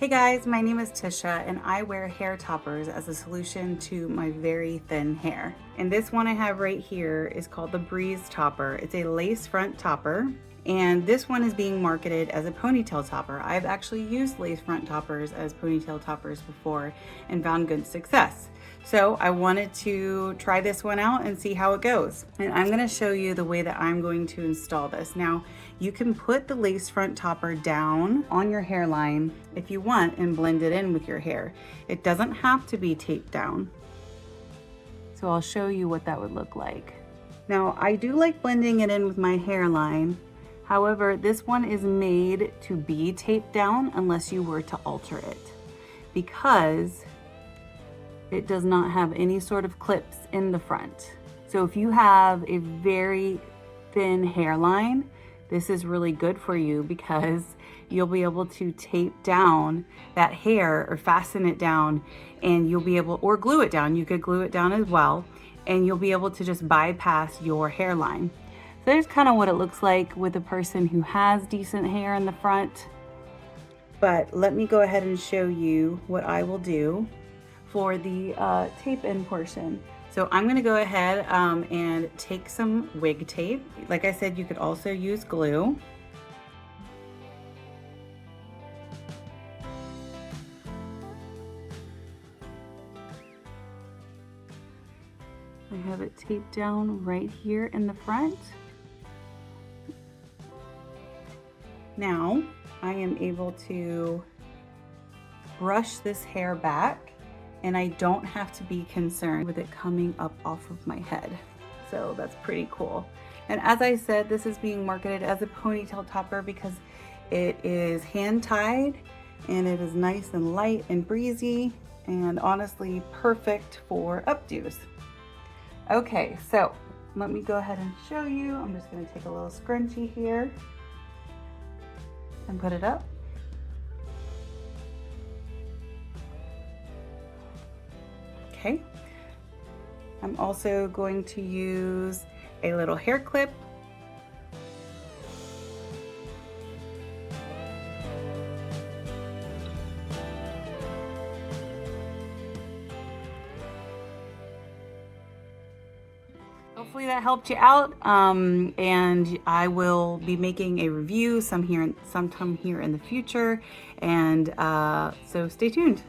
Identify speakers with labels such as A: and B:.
A: Hey guys, my name is Tisha and I wear hair toppers as a solution to my very thin hair. And this one I have right here is called the Breeze Topper. It's a lace front topper, and this one is being marketed as a ponytail topper. I've actually used lace front toppers as ponytail toppers before and found good success. So I wanted to try this one out and see how it goes. And I'm gonna show you the way that I'm going to install this. Now, you can put the lace front topper down on your hairline if you want and blend it in with your hair. It doesn't have to be taped down. So I'll show you what that would look like. Now, I do like blending it in with my hairline. However, this one is made to be taped down unless you were to alter it, because it does not have any sort of clips in the front. So if you have a very thin hairline, this is really good for you because you'll be able to tape down that hair or fasten it down, and you'll be able, or glue it down. You could glue it down as well, and you'll be able to just bypass your hairline. So there's kind of what it looks like with a person who has decent hair in the front. But let me go ahead and show you what I will do for the tape in portion. So I'm gonna go ahead and take some wig tape. Like I said, you could also use glue. I have it taped down right here in the front. Now I am able to brush this hair back, and I don't have to be concerned with it coming up off of my head. So that's pretty cool. And as I said, this is being marketed as a ponytail topper because it is hand tied and it is nice and light and breezy and honestly perfect for updos. Okay, so let me go ahead and show you. I'm just gonna take a little scrunchie here and put it up. Okay, I'm also going to use a little hair clip. Hopefully that helped you out, and I will be making a review sometime here in the future, and so stay tuned.